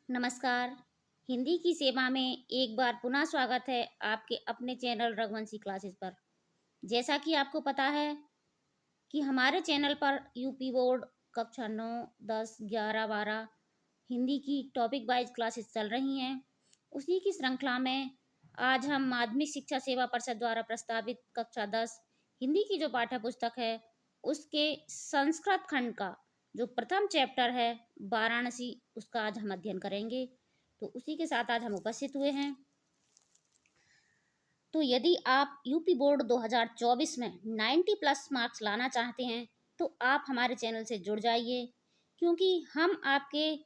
नमस्कार। हिंदी की सेवा में एक बार पुनः स्वागत है आपके अपने चैनल रघुवंशी क्लासेस पर। जैसा कि आपको पता है कि हमारे चैनल पर यूपी बोर्ड कक्षा 9, 10, 11, 12 हिंदी की टॉपिक वाइज क्लासेस चल रही हैं। उसी की श्रृंखला में आज हम माध्यमिक शिक्षा सेवा परिषद द्वारा प्रस्तावित कक्षा 10 हिंदी की जो पाठ्य पुस्तक है उसके संस्कृत खंड का जो प्रथम चैप्टर है वाराणसी, उसका आज हम अध्ययन करेंगे। तो उसी के साथ आज हम उपस्थित हुए हैं। तो यदि आप यूपी बोर्ड 2024 में 90 प्लस मार्क्स लाना चाहते हैं तो आप हमारे चैनल से जुड़ जाइए, क्योंकि हम आपके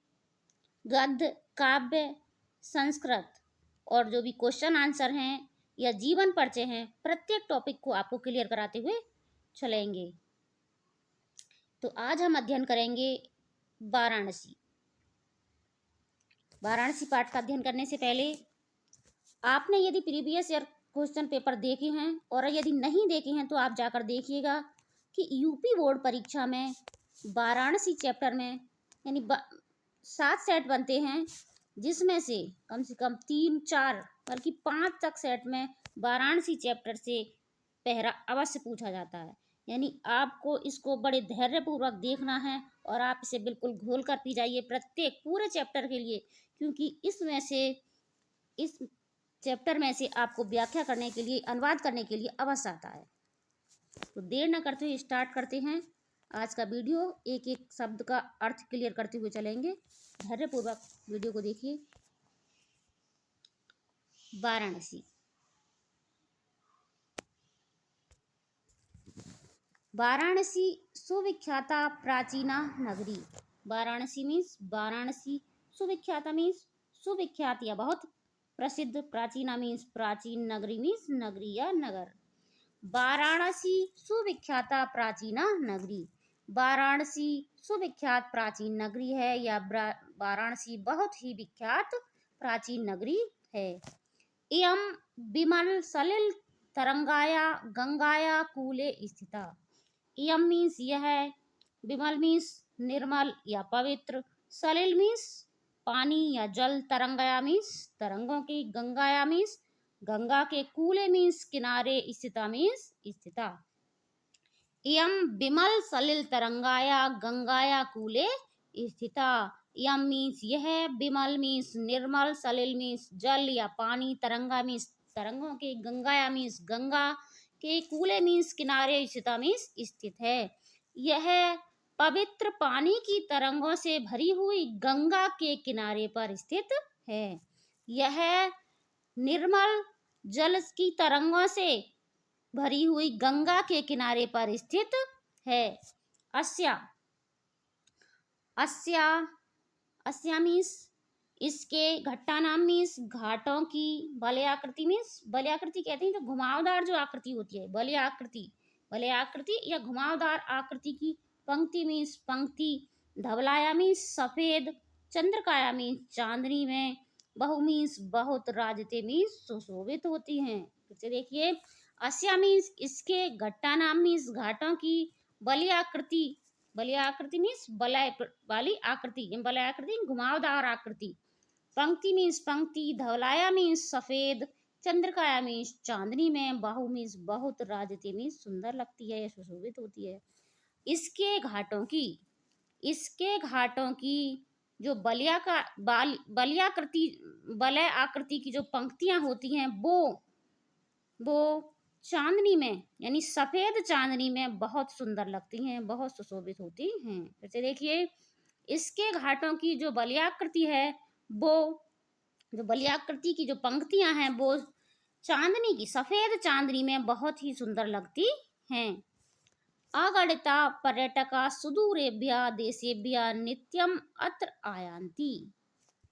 गद्य, काव्य, संस्कृत और जो भी क्वेश्चन आंसर हैं या जीवन परिचय हैं, प्रत्येक टॉपिक को आपको क्लियर कराते हुए चलेंगे। तो आज हम अध्ययन करेंगे वाराणसी। वाराणसी पाठ का अध्ययन करने से पहले आपने यदि प्रीवियस ईयर क्वेश्चन पेपर देखे हैं और यदि नहीं देखे हैं तो आप जाकर देखिएगा कि यूपी बोर्ड परीक्षा में वाराणसी चैप्टर में यानी 7 सेट बनते हैं, जिसमें से कम 3, 4 बल्कि 5 तक सेट में वाराणसी चैप्टर से पहरा अवश्य पूछा जाता है। यानी आपको इसको बड़े धैर्यपूर्वक देखना है और आप इसे बिल्कुल घोल कर पी जाइए प्रत्येक पूरे चैप्टर के लिए, क्योंकि इस चैप्टर में से आपको व्याख्या करने के लिए, अनुवाद करने के लिए अवश्य आता है। तो देर न करते हुए स्टार्ट करते हैं आज का वीडियो। एक एक शब्द का अर्थ क्लियर करते हुए चलेंगे। धैर्यपूर्वक वीडियो को देखिए। वाराणसी। वाराणसी सुविख्याता प्राचीना नगरी। वाराणसी मीन्स वाराणसी, सुविख्याता मीन्स सुविख्यात या बहुत प्रसिद्ध, प्राचीना मीन्स प्राचीन, नगरी मीन्स नगरी या नगर। वाराणसी सुविख्याता प्राचीना नगरी। वाराणसी सुविख्यात प्राचीन नगरी है या वाराणसी बहुत ही विख्यात प्राचीन नगरी है। इयं विमल सलिल तरंगाया गंगाया कूले स्थिता। इयं मीन्स यह, विमल मीन्स निर्मल या पवित्र, सलिल मीन्स पानी या जल, तरंगाया मीन्स तरंगों की, गंगाया मीन्स गंगा के, कूले मीन्स किनारे, स्थिता मीन्स स्थिता। इयं विमल सलिल तरंगाया गंगाया कूले स्थिता। यम मीन्स यह, विमल मीन्स निर्मल, सलिल मीन्स जल या पानी, तरंगा मीन्स तरंगों के, गंगाया मीन्स गंगा के, कूले मीन्स किनारे, स्थिता मीन्स स्थित है। यह पवित्र पानी की तरंगों से भरी हुई गंगा के किनारे पर स्थित है। यह निर्मल जल की तरंगों से भरी हुई गंगा के किनारे पर स्थित है। अस्या, अस्या, अस्या मीन्स इसके, घट्टा नाम मीन्स घाटों की, वलय आकृति मीन्स, वलय आकृति कहते हैं जो घुमावदार जो आकृति होती है, वलय आकृति, वलय आकृति या घुमावदार आकृति की। पंक्ति मीन्स पंक्ति, धवलाया मीन्स सफेद, चंद्रकाया मीन्स चांदनी में, बहु मीन्स बहुत, राजते मीन्स सुशोभित होती हैं। फिर से देखिए, अस्या मीन्स इसके, घट्टा नाम मीन्स घाटों की, वलय आकृति, वलय आकृति मीन्स वलय वाली आकृति, वलय आकृति घुमावदार आकृति, पंक्ति मीन्स पंक्ति, धवलाया मीन्स सफेद, चंद्रकाया मीन्स चांदनी में, बाहु मीन्स बहुत, राजती मीन्स सुंदर लगती है या सुशोभित होती है। इसके घाटों की, इसके घाटों की जो बलियाकृति, वलय आकृति की जो पंक्तियां होती हैं वो चांदनी में यानी सफेद चांदनी में बहुत सुंदर लगती हैं, बहुत सुशोभित होती हैं। फिर से देखिए, इसके घाटों की जो बलियाकृति है, वो जो बलियाकृति की जो पंक्तियां हैं वो चांदनी की, सफेद चांदनी में बहुत ही सुंदर लगती हैं। अगणिता पर्यटका सुदूरेभ्यः देशेभ्यः नित्यम अत्र आयान्ति।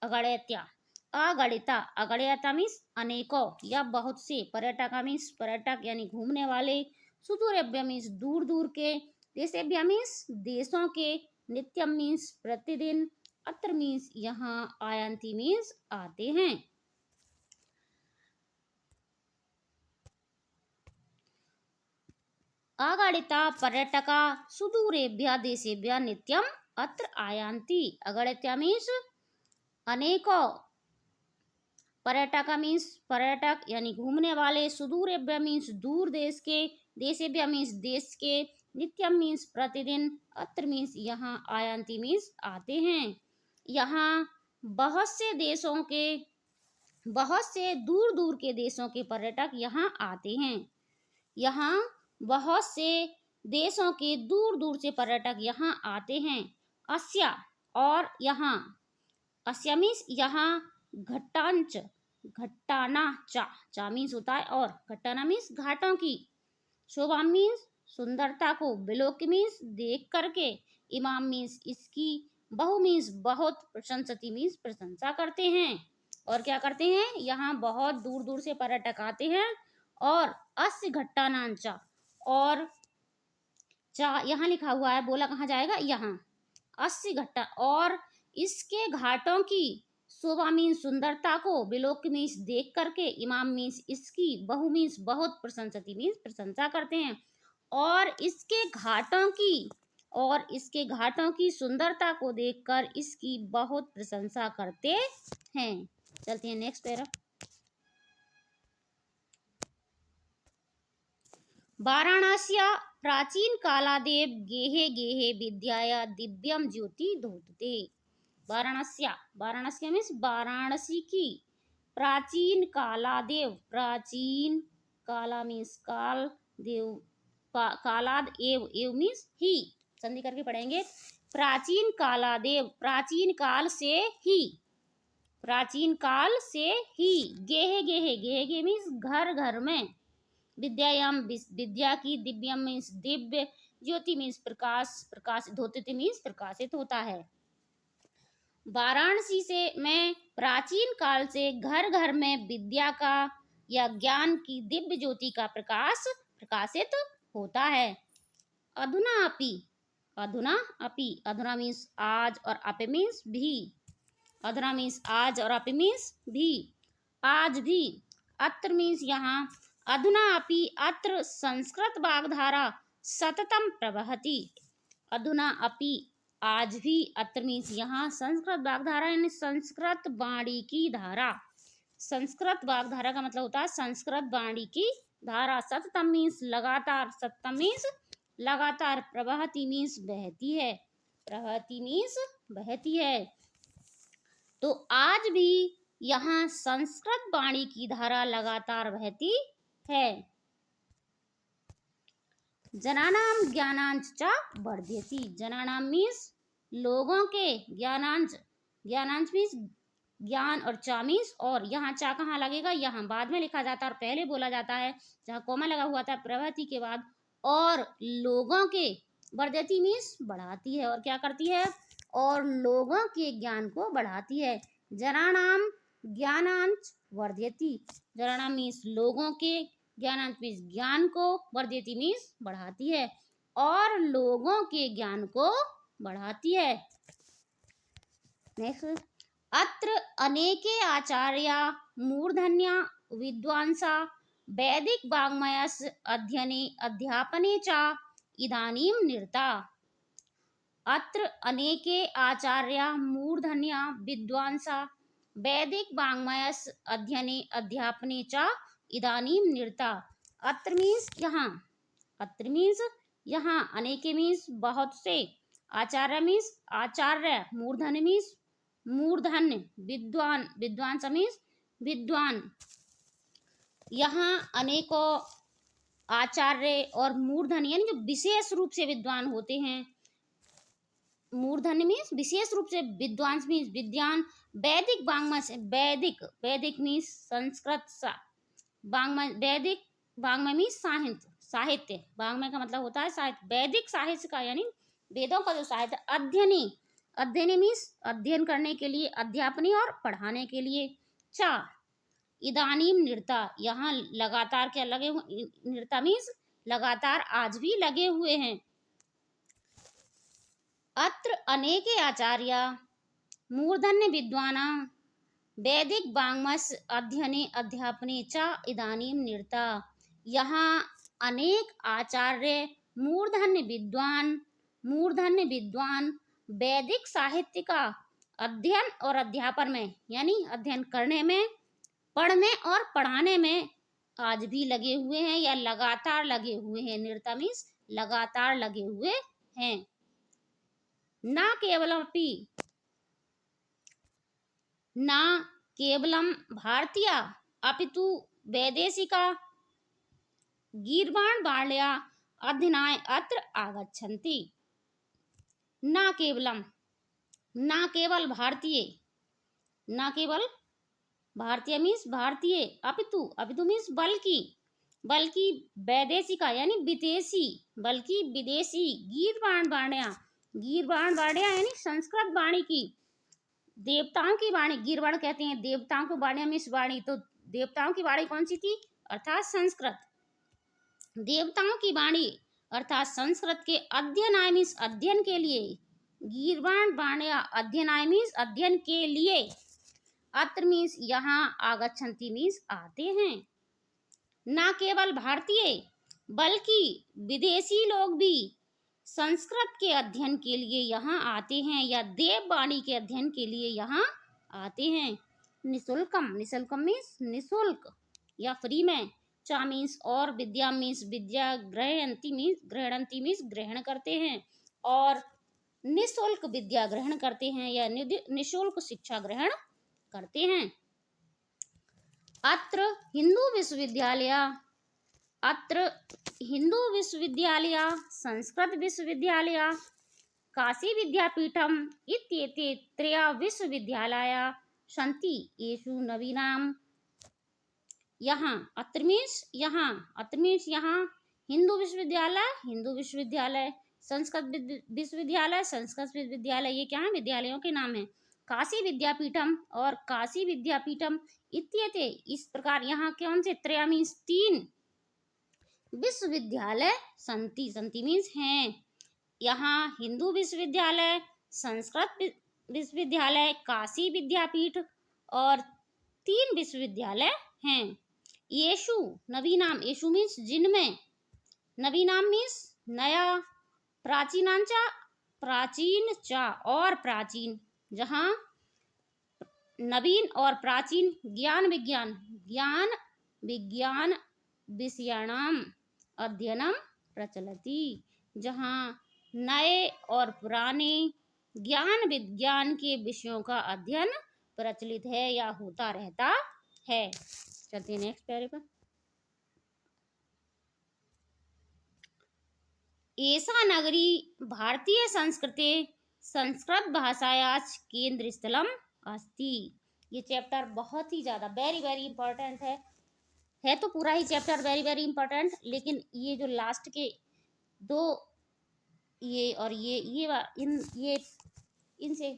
अगणित्या, अगणिता, अगणिता मीन्स अनेकों या बहुत से, पर्यटका मीन्स पर्यटक यानी घूमने वाले, सुदूरेभ्यः मीन्स दूर दूर के, देशेभ्यः मीन्स देशों के, नित्यम मीन्स प्रतिदिन, अत्र मीन्स यहाँ, आयंती मीन्स आते हैं। अगणिता पर्यटका सुदूरेभ्यः देशेभ्यः नित्यम अत्र आयान्ति। अगणित्या मीन्स अनेकों पर्यटक मीन्स पर्यटक यानी घूमने वाले, सुदूरेभ्य मीन्स दूर देश के, देशेभ्य मीन्स देश के, नित्यम मीन्स प्रतिदिन, अत्र मीन्स यहाँ, आयांति मीन्स आते हैं। यहाँ बहुत से देशों के, बहुत से दूर दूर के देशों के पर्यटक यहाँ आते हैं। यहाँ बहुत से देशों के दूर दूर से पर्यटक यहाँ आते हैं। अस्या और यहाँ, अस्या मीन्स यहाँ, घट्टांच, घट्टाना चा, चा मीन्स होता है और, घट्टाना मीन्स घाटों की, शोभा मीन्स सुंदरता को, बिलोक मीन्स देख करके, इमाम मीन्स इसकी, बहु मीन्स बहुत, प्रशंसती मीन्स प्रशंसा करते हैं। और क्या करते हैं, यहाँ बहुत दूर दूर से पर्यटक आते हैं। और अस्य घट्टानांचा, और चा यहाँ लिखा हुआ है, बोला कहाँ जाएगा, यहाँ, अस्य घट्टा, और इसके घाटों की, शोभा मीन्स सुंदरता को, बिलोक मीन्स देख करके, इमाम मीन्स इसकी, बहु मीन्स बहुत, प्रशंसती मीन्स प्रशंसा करते हैं। और इसके घाटों की, और इसके घाटों की सुंदरता को देखकर इसकी बहुत प्रशंसा करते हैं। चलते हैं नेक्स्ट पैरा। वाराणस्या प्राचीन कालादेव गेहे गेहे विद्याया दिव्यम ज्योति धोतते। वाराणस्या, वाराणस्या मीन्स वाराणसी की, प्राचीन कालादेव, प्राचीन, काला मीन्स काल, देव कालाद, एव, एव मीन्स ही, संधि करके पढ़ेंगे। प्राचीन कालादेव, प्राचीन काल से ही, प्राचीन काल से ही, गेहे गेहे, गेहे गे मीन्स घर घर में, विद्यायाम विद्या की, दिव्यम मीन्स दिव्य, ज्योति मीन्स प्रकाश, प्रकाशित होते मीन्स प्रकाशित होता है। वाराणसी से मैं प्राचीन काल से घर घर में विद्या का या ज्ञान की दिव्य ज्योति का प्रकाश प्रकाशित होता है। अधुना अपि, अधुना अपि, अधुना मीन्स आज और अपि मीन्स भी, अधुना मीन्स आज और अपि मीन्स भी, आज भी, अत्र मीन्स यहाँ, अधुना अपि अत्र संस्कृत वाग्धारा सततम प्रवहति। अधुना अपि, आज भी, अत्र मीन्स यहाँ, संस्कृत वाग्धारा यानी संस्कृत वाणी की धारा, संस्कृत वाग्धारा का मतलब होता है संस्कृत वाणी की धारा, सततम मीन्स लगातार, सततम मीन्स लगातार, प्रवहति मीन्स बहती है, प्रवहति मीन्स बहती है। तो आज भी यहाँ संस्कृत वाणी की धारा लगातार बहती है। जनानाम ज्ञानांच च वर्धयति, जनानाम मीन्स लोगों के, ज्ञानांच, ज्ञानांच मीन्स ज्ञान, और चा मीन्स और, यहाँ चा कहाँ लगेगा, यहाँ बाद में लिखा जाता है और पहले बोला जाता है, जहाँ कोमा लगा हुआ था प्रवृत्ति के बाद, और लोगों के, वर्धयति मीन्स बढ़ाती है, और क्या करती है, और लोगों के ज्ञान को बढ़ाती है। जनानाम ज्ञानांच वर्धयति, जनानाम मीन्स लोगों के, ज्ञानांच मीन्स ज्ञान को, वर्धयति मीन्स बढ़ाती है, और लोगों के ज्ञान को बढ़ाती है। नेक्स्ट, अत्र अनेके आचार्या मूर्धन्या विद्वांसा वैदिक वाङ्मयस्य अध्ययने अध्यापने च इदानीं निरता। अत्र अनेके आचार्या मूर्धन्या विद्वांसा वैदिक वाङ्मयस्य अध्ययने अध्यापने च इदानीं निरता। अत्र मीन्स यहाँ, अत्र मीन्स यहाँ, अनेके मीन्स बहुत से, आचार्य मीन्स आचार्य, मूर्धन्य मीन्स मूर्धन्य, विद्वान, विद्वान मीन्स विद्वान, यहाँ अनेकों आचार्य और मूर्धन्य यानी जो विशेष रूप से विद्वान होते हैं, मूर्धन्य मीन्स विशेष रूप से, विद्वान मीन्स विद्वान, वैदिक वाङ्मय से, वैदिक, वैदिक मीन्स संस्कृत, वाङ्मय, वैदिक वाङ्मय मीन्स साहित्य, साहित्य, वाङ्मय का मतलब होता है साहित्य, वैदिक साहित्य का यानी वेदों का जो साहित्य, अध्ययनी, अध्ययनी मीन्स अध्ययन करने के लिए, अध्यापनी और पढ़ाने के लिए, चा इदानीम निरता, यहाँ लगातार क्या लगे हुए, निरता मीन्स लगातार आज भी लगे हुए हैं। अत्र अनेके आचार्या मूर्धन्य विद्वाना वैदिक वाङ्मयस्य अध्ययने अध्यापने च इदानीम निरता, यहाँ अनेक आचार्य, मूर्धन्य विद्वान, मूर्धन्य विद्वान वैदिक साहित्य का अध्ययन और अध्यापन में यानी अध्ययन करने में, पढ़ने और पढ़ाने में आज भी लगे हुए हैं या लगातार लगे हुए हैं। निरता मीन्स लगातार लगे हुए हैं। ना केवलमपि, ना केवलम भारतीय अपितु वैदेशिका गीर्वाण बाल्या अध्ययनाय अत्र आगच्छन्ति। ना केवलम, ना केवल भारतीय, ना केवल भारतीय मीन्स भारतीय, अपितु, अपितु मीन्स बल्कि, बल्कि वैदेशिका यानी विदेशी, बल्कि विदेशी गीर्वाण बाण्या, गीर्वाण बाण्या यानी संस्कृत वाणी की, देवताओं की वाणी, गीर्वाण कहते हैं देवताओं को, बाण्या मीन्स वाणी, तो देवताओं की वाणी कौन सी थी, अर्थात संस्कृत। देवताओं की वाणी अर्थात संस्कृत के अध्ययनाय मीन्स अध्ययन के लिए, गीर्वाण बाण्या अध्ययनाय मीन्स अध्ययन के लिए, अत्र मीन्स यहाँ, आगच्छन्ति मीन्स आते हैं। ना केवल भारतीय बल्कि विदेशी लोग भी संस्कृत के अध्ययन के लिए यहाँ आते हैं या देववाणी के अध्ययन के लिए यहाँ आते हैं। निशुल्कम, निशुल्कम मीन्स निशुल्क या फ्री में, चा मीन्स और, विद्या मीन्स विद्या, ग्रहणंती मीन्स ग्रहण करते हैं, और निशुल्क विद्या ग्रहण करते हैं या निशुल्क शिक्षा ग्रहण करते हैं। अत्र हिंदू विश्वविद्यालय, अत्र हिंदू विश्वविद्यालय, संस्कृत विश्वविद्यालय, काशी विद्यापीठम इत्येते त्रयः विश्वविद्यालयाः सन्ति। येषु नवीनाम, यहाँ अत्र मीन्स यहाँ, अत्र मीन्स यहाँ, हिंदू विश्वविद्यालय, हिंदू विश्वविद्यालय, संस्कृत विश्वविद्यालय, संस्कृत विश्वविद्यालय, ये क्या है, विद्यालयों के नाम है। काशी विद्यापीठम और काशी विद्यापीठम इत्येते, इस प्रकार यहाँ कौन से, त्रय मीन्स तीन, विश्वविद्यालय संति, संति मीन्स हैं। यहाँ हिंदू विश्वविद्यालय, संस्कृत विश्वविद्यालय, काशी विद्यापीठ और तीन विश्वविद्यालय हैं। येषु नवीनाम, येषु मीन्स जिनमें, नवीनाम मीन्स नया, प्राचीनांचा प्राचीन, चा और प्राचीन, जहाँ नवीन और प्राचीन, ज्ञान विज्ञान, ज्ञान विज्ञान विषयाणाम अध्ययनम प्रचलति, जहाँ नए और पुराने ज्ञान विज्ञान के विषयों का अध्ययन प्रचलित है या होता रहता है। चलते हैं नेक्स्ट पैरे पर। एषा नगरी भारतीय संस्कृते संस्कृत भाषायाः केंद्र स्थलम अस्ति। ये चैप्टर बहुत ही ज़्यादा वेरी वेरी इंपॉर्टेंट है तो पूरा ही चैप्टर वेरी वेरी इंपॉर्टेंट, लेकिन ये जो लास्ट के दो, ये और ये इनसे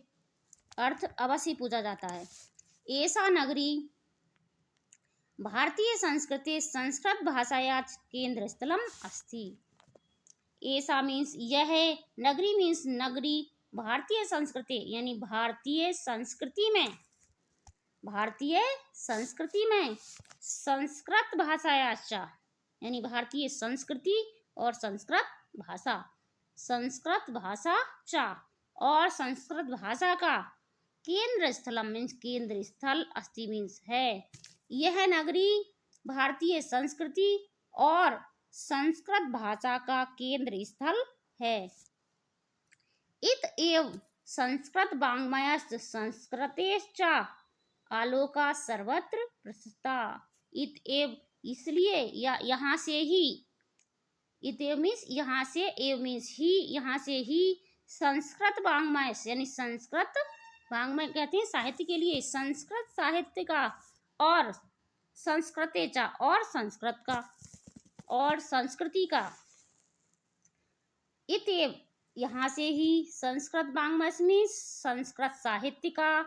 अर्थ अवश्य पूछा जाता है। एषा नगरी भारतीय संस्कृते संस्कृत भाषायाः केंद्र स्थलम अस्ति। ऐसा मीन्स यह, नगरी मीन्स नगरी, भारतीय संस्कृति यानी भारतीय संस्कृति में, भारतीय संस्कृति में, संस्कृत भाषायाश्चा यानी भारतीय संस्कृति और संस्कृत भाषा, संस्कृत भाषा चा और संस्कृत भाषा का केंद्र स्थलम मीन्स केंद्र स्थल, अस्ति मीन्स है। यह नगरी भारतीय संस्कृति और संस्कृत भाषा का केंद्र स्थल है। इत एव संस्कृत वाङ्मयस्य संस्कृतेश्च आलोका सर्वत्र प्रसृता। इत एव इसलिए, या यहाँ से ही, इत एव मीन्स यहाँ से, एव मीन्स ही, यहाँ से ही, संस्कृत वाङ्मय यानी संस्कृत वाङ्मय कहते हैं साहित्य के लिए, संस्कृत साहित्य का और संस्कृतेचा और संस्कृत का और संस्कृति का, इतएव यहाँ से ही, संस्कृत वाङ्मय मीन्स संस्कृत साहित्य का,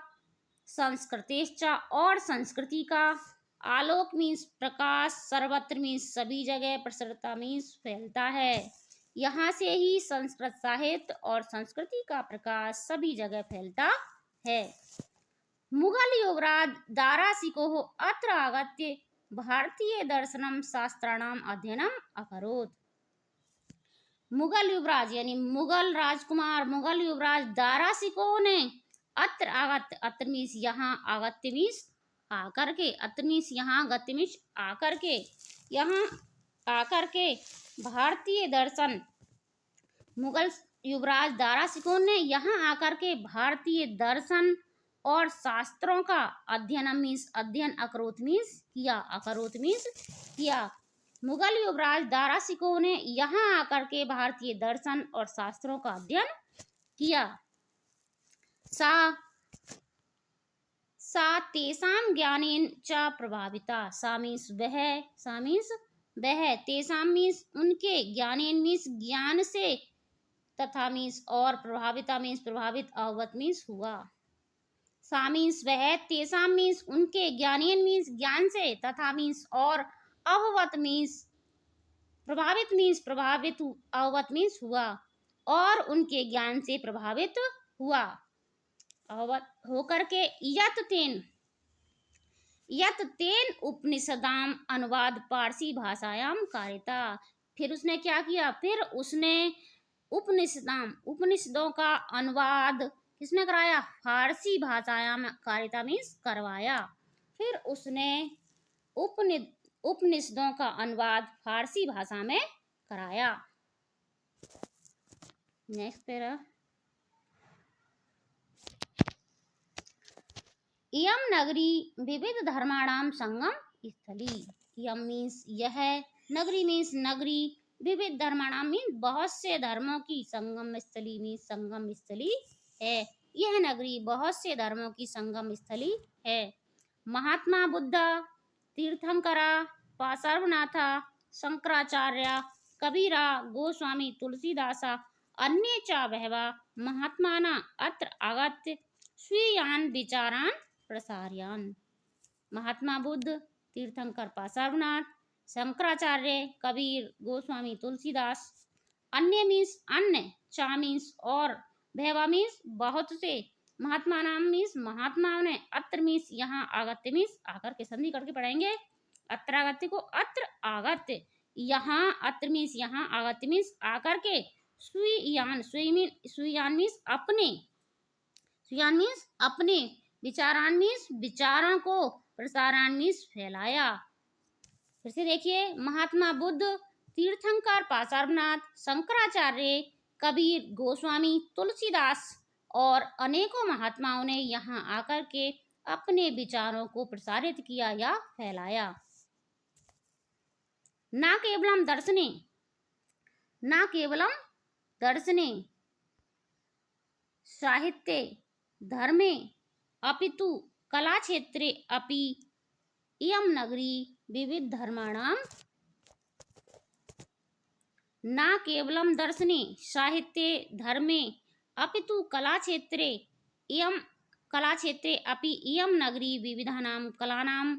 संस्कृतेश्चा और संस्कृति का, आलोक मीन्स प्रकाश, सर्वत्र मीन्स सभी जगह, प्रसरता मीन्स फैलता है। यहाँ से ही संस्कृत साहित्य और संस्कृति का प्रकाश सभी जगह फैलता है। मुगल युवराज दाराशिकोः अत्र आगत्य भारतीय दर्शनम शास्त्राणाम अध्ययनम अकरोत्। मुगल युवराज यानी मुगल राजकुमार, मुगल युवराज दाराशिकों ने अत्र आगत्य, अत्र मीन्स यहाँ, आगत्य मीन्स आकर के, अत्र मीन्स यहाँ, गत्य मीन्स आकर के, यहाँ आकर के भारतीय दर्शन, मुगल युवराज दारा सिकोह ने यहाँ आकर के भारतीय दर्शन और शास्त्रों का अध्ययन मीन्स अध्ययन, अकरोत मीन्स किया, अकरोत मीन्स किया। मुगल युवराज दारा सिकोह ने यहाँ आकर के भारतीय दर्शन और शास्त्रों का अध्ययन किया। सा तेषां ज्ञानेन च प्रभाविता, सा मीन्स वह, सा मीन्स वह, तेषां मीन्स उनके, ज्ञानेन मीन्स ज्ञान से, तथा मीन्स और, प्रभाविता मीन्स प्रभावित, अवगत मीन्स हुआ। सा मीन्स वह, तेषां मीन्स उनके, ज्ञानेन मीन्स ज्ञान से, तथा मीन्स और, अवगत मीन्स प्रभावित मीन्स प्रभावित, अवगत मीन्स हुआ, और उनके ज्ञान से प्रभावित हुआ, अवगत होकर के। यत तेन उपनिषदाम अनुवाद पारसी भाषायाम कारिता, फिर उसने क्या किया, फिर उसने उपनिषदाम, उपनिषदों का अनुवाद किसने कराया, फारसी भाषायाम कारिता मीन्स करवाया, फिर उसने उपनिषदों का अनुवाद फारसी भाषा में कराया। नेक्स्ट पैरा, इयम नगरी विविध धर्माणाम संगम स्थली, इयम मीन्स यह, नगरी मीन्स नगरी, विविध धर्माणाम मीन्स बहुत से धर्मों की, संगम स्थली मीन्स संगम स्थली है, यह नगरी बहुत से धर्मों की संगम स्थली है। महात्मा बुद्ध, तीर्थंकरा, पार्श्वनाथा, शंकराचार्य, कबीरा, गोस्वामी तुलसीदासा, अन्ये च बहवः महात्माना अत्र आगत्य स्वीयान् विचारान् प्रसारयन्। महात्मा बुद्ध, तीर्थंकर पार्श्वनाथ, शंकराचार्य, कबीर, गोस्वामी तुलसीदास, अन्य मीन्स अन्य, चा मीन्स और, बहवः मीन्स बहुत से, महात्मा नाम मीन्स महात्माओं ने, अत्र मीन्स यहाँ, आगत्य मीन्स आकर के, संधि करके पढ़ेंगे अत्र आगत्य को, अत्र आगत्य यहाँ, अत्र मीन्स यहाँ, आगत्य मीन्स आकर के, स्वीयान, स्वीयान मीन्स अपने, स्वीयान मीन्स अपने, विचारान मीन्स विचारों को, प्रसारण मीन्स फैलाया। फिर से देखिए, महात्मा बुद्ध, तीर्थंकर पार्श्वनाथ, शंकराचार्य, कबीर, गोस्वामी तुलसीदास और अनेकों महात्माओं ने यहाँ आकर के अपने विचारों को प्रसारित किया या फैलाया। ना केवलम दर्शने, ना केवलम दर्शने, साहित्ये, धर्मे, अपितु कला क्षेत्रे अपि इयं नगरी विविध धर्माणाम, ना केवलम दर्शने, साहित्ये, धर्मे, अपितु कला क्षेत्रे, इयं कला क्षेत्रे अपि इयं नगरी विविधानां कलानां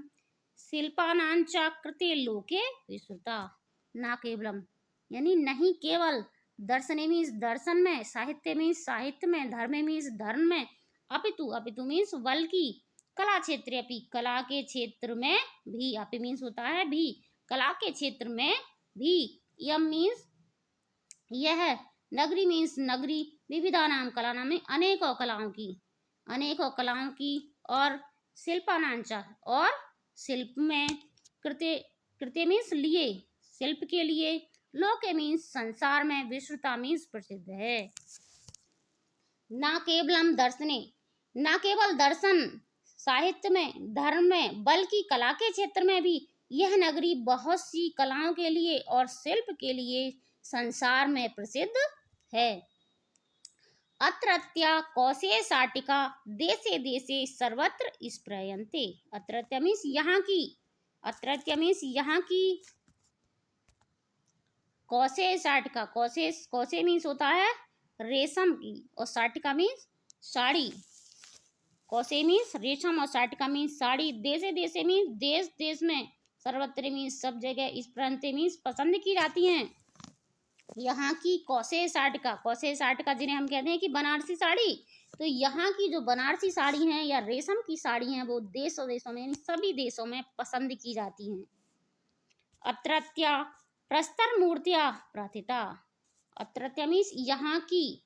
शिल्पानां च कृते लोके विस्तृता। ना केवलम यानी नहीं केवल, दर्शने मीन्स दर्शन में, साहित्य मीन्स साहित्य में, धर्म मीन्स धर्म में, अपितु, अपितु मीन्स बल्कि, कला क्षेत्र अपि, कला के क्षेत्र में भी, अपि मीन्स होता है भी, कला के क्षेत्र में भी, यम मीन्स यह, नगरी मीन्स नगरी, विविधा नाम कला नाम में अनेकों कलाओं की, अनेकों कलाओं की, और शिल्पानांचा और शिल्प में, कृत्य, कृत्य मीन्स लिए, शिल्प के लिए, लोके मीन्स संसार में, विश्वता मीन्स प्रसिद्ध है। ना केवलम दर्शने, ना केवल दर्शन, साहित्य में, धर्म में, बल्कि कला के क्षेत्र में भी यह नगरी बहुत सी कलाओं के लिए और शिल्प के लिए संसार में प्रसिद्ध है। अत्रत्या कौशेय शाटिका देशे देशे सर्वत्र स्प्रयन्ते, अत्रत्या मीन्स यहाँ की, अत्रत्या मीन्स यहाँ की, कौशेय शाटिका, कौशेय मीन्स होता है रेशम की, और शाटिका मीन्स साड़ी, कौशेय मीन्स रेशम और शाटिका मीन्स साड़ी, देशे देशे मीन्स देश देश में, सर्वत्र मीन्स सब जगह, स्प्रयन्ते मीन्स पसंद की जाती हैं। यहाँ की कौशेय शाटिका जिन्हें हम कहते हैं कि बनारसी साड़ी, तो यहाँ की जो बनारसी साड़ी हैं या रेशम की साड़ी हैं वो देशों देशों में यानी सभी देशों में पसंद की जाती हैं। अत्रत्या प्रस्तर मूर्तियां प्रथिता, अत्रत्या मीन्स यहाँ की,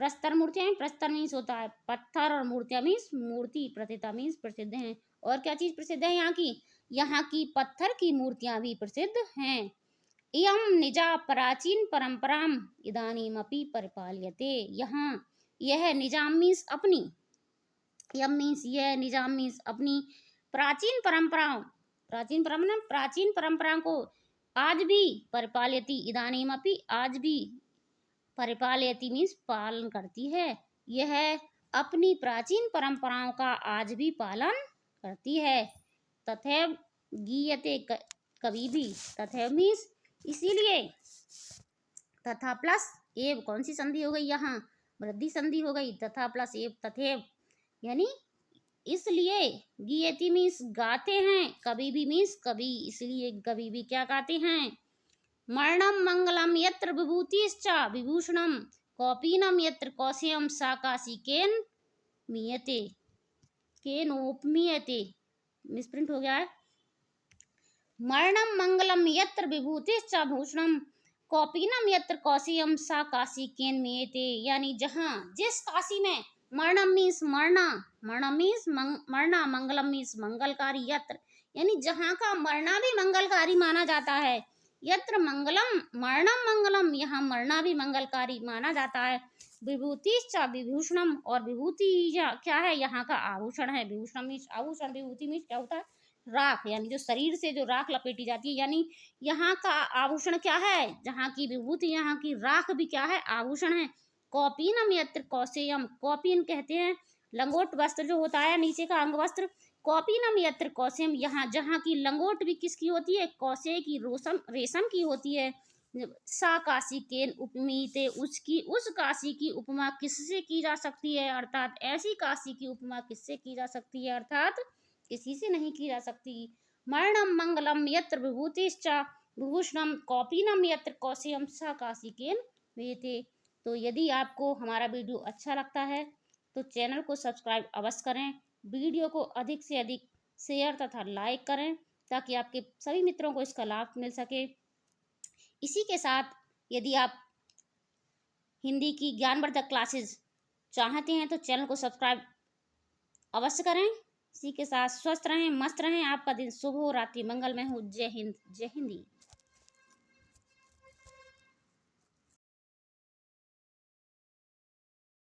प्रस्तर मूर्तियां हैं, प्रस्तर मीन्स होता है पत्थर और मूर्तियां मीन्स मूर्ति, प्रतिता मीन्स प्रसिद्ध हैं। और क्या चीज प्रसिद्ध है यहाँ की पत्थर की मूर्तियां भी प्रसिद्ध हैं। इयं निजा प्राचीन परंपराम इदानीमपि परिपाल्यते। यहाँ यह निजाम मीन्स अपनी, यम मीन्स यह, निजाम मीन्स अपनी प्राचीन परंपराओं, प्राचीन परंपराओं को आज भी परिपाल्यति, इदानीमपि आज भी, परिपाल्यति मीन्स पालन करती है। यह अपनी प्राचीन परंपराओं का आज भी पालन करती है। तथैव गीयते कभी भी, तथैव मीन्स इसीलिए, तथा प्लस एव कौन सी संधि हो गई यहाँ, वृद्धि संधि हो गई, तथा प्लस एव तथैव यानी इसलिए, गीयति मीन्स गाते हैं, कभी भी मीन्स कभी, इसलिए कभी भी क्या गाते हैं। मरणम मंगलम यत्र विभूतिश्च विभूषणम कौपीनम यत्र कौशेयम सा काशी केन मीयते, केनोपमीयते, मिसप्रिंट हो गया है। मरणम मंगलम यत्र विभूतिश्च भूषणम कौपीनम यत्र कौशेयम सा काशी केन मीयते, यानी जहाँ जिस काशी में, मरणम मीन्स मरना, मरणम मीन्स मरना, मंगलम मीन्स मंगलकारी, यत्र यानी जहाँ का मरना भी मंगलकारी माना जाता है। यत्र मंगलम मरणम मंगलम, यहाँ मरना भी मंगलकारी माना जाता है। विभूतिश्च विभूषणम, और विभूति क्या है, यहाँ का आभूषण है। विभूषण मीन्स आभूषण, विभूति मीन्स क्या होता है, राख, यानी जो शरीर से जो राख लपेटी जाती है, यानी यहाँ का आभूषण क्या है, जहाँ की विभूति, यहाँ की राख भी क्या है, आभूषण है। कौपीनम यत्र कौशेयम, कौपीन कहते हैं लंगोट वस्त्र जो होता है, नीचे का अंग वस्त्र। कौपीनम यत्र कौशेयम, यहाँ जहाँ की लंगोट भी किसकी होती है, कौशे की, रेशम की होती है। सा काशी केन उपमीते, उसकी, उस काशी की उपमा किससे की जा सकती है, अर्थात ऐसी काशी की उपमा किससे की जा सकती है, अर्थात किसी से नहीं की जा सकती। मरणम मंगलम यत्र विभूतिश्च विभूषणम कौपीनम यत्र कौशेयम सा काशी केन मीयते। तो यदि आपको हमारा वीडियो अच्छा लगता है तो चैनल को सब्सक्राइब अवश्य करें, वीडियो को अधिक से अधिक शेयर तथा लाइक करें ताकि आपके सभी मित्रों को इसका लाभ मिल सके। इसी के साथ यदि आप हिंदी की ज्ञानवर्धक क्लासेस चाहते हैं तो चैनल को सब्सक्राइब अवश्य करें। इसी के साथ स्वस्थ रहें, मस्त रहें, आपका दिन शुभ हो, रात्रि मंगलमय हो। जय हिंद, जय हिंदी।